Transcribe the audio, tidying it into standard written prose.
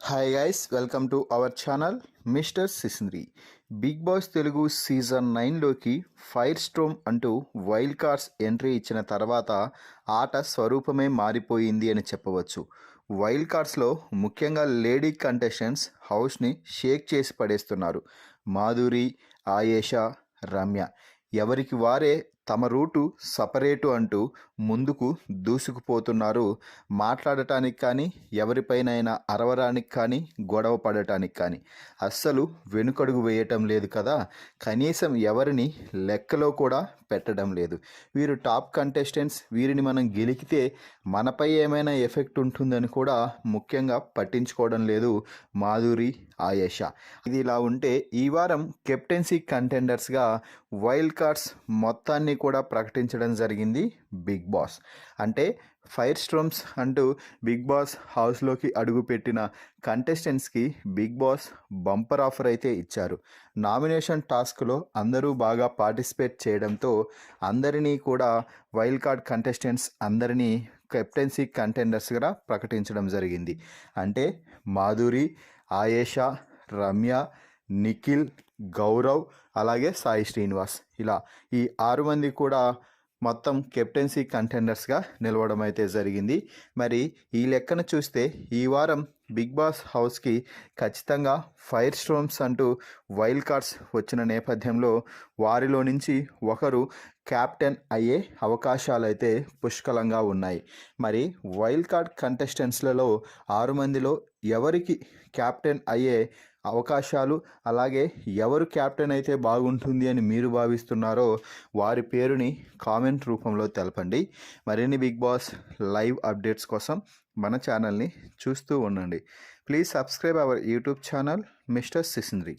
Hi guys, welcome to our channel mister Sisindri. Bigg Boss Telugu season 9లోకి fire storm అంటూ wild cards entry ఇచ్చిన తర్వాత ఆట స్వరూపమే మారిపోయింది అని చెప్పవచ్చు. వైల్డ్ కార్డ్స్లో ముఖ్యంగా లేడీ కంటెస్టెంట్స్ హౌస్ని షేక్ చేసి పడేస్తున్నారు. మాధురి, ఆయేషా, రమ్య ఎవరికి వారే తమ రూటు సపరేటు అంటూ ముందుకు దూసుకుపోతున్నారు. మాట్లాడటానికి కానీ, ఎవరిపైనైనా అరవడానికి కానీ, గొడవ పడటానికి కానీ అస్సలు వెనుకడుగు వేయటం లేదు కదా. కనీసం ఎవరిని లెక్కలో కూడా పెట్టడం లేదు. వీరు టాప్ కంటెస్టెంట్స్, వీరిని మనం గెలికితే మనపై ఏమైనా ఎఫెక్ట్ ఉంటుందని కూడా ముఖ్యంగా పట్టించుకోవడం లేదు మాధురి, ఆయేషా. ఇది ఇలా ఉంటే ఈ వారం కెప్టెన్సీ కంటెండర్స్గా వైల్డ్ కార్డ్స్ మొత్తాన్ని కూడా ప్రకటించడం జరిగింది బిగ్ బాస్. అంటే ఫైర్ స్ట్రోమ్స్ అంటూ బిగ్ బాస్ హౌస్లోకి అడుగుపెట్టిన కంటెస్టెంట్స్కి బిగ్ బాస్ బంపర్ ఆఫర్ అయితే ఇచ్చారు. నామినేషన్ టాస్క్లో అందరూ బాగా పార్టిసిపేట్ చేయడంతో అందరినీ కూడా వైల్డ్ కార్డ్ కంటెస్టెంట్స్ అందరినీ కెప్టెన్సీ కంటెండర్స్గా ప్రకటించడం జరిగింది. అంటే మాధురి, ఆయేషా, రమ్య, నిఖిల్, గౌరవ్, అలాగే సాయి శ్రీనివాస్, ఇలా ఈ 6 మంది కూడా మొత్తం కెప్టెన్సీ కంటెండర్స్గా నిలవడం అయితే జరిగింది. మరి ఈ లెక్కన చూస్తే ఈ వారం బిగ్ బాస్ హౌస్కి ఖచ్చితంగా ఫైర్ స్ట్రోమ్స్ అంటూ వైల్డ్ కార్డ్స్ వచ్చిన నేపథ్యంలో వారిలో నుంచి ఒకరు క్యాప్టెన్ అయ్యే అవకాశాలు అయితే పుష్కలంగా ఉన్నాయి. మరి వైల్డ్ కార్డ్ కంటెస్టెంట్స్లలో 6 మందిలో ఎవరికి క్యాప్టెన్ అయ్యే అవకాశాలు, అలాగే ఎవరు క్యాప్టెన్ అయితే బాగుంటుంది అని మీరు భావిస్తున్నారో వారి పేరుని కామెంట్ రూపంలో తెలపండి. మరిన్ని బిగ్ బాస్ లైవ్ అప్డేట్స్ కోసం మన ఛానల్ని చూస్తూ ఉండండి. Please subscribe our YouTube channel mister సిసింద్రి.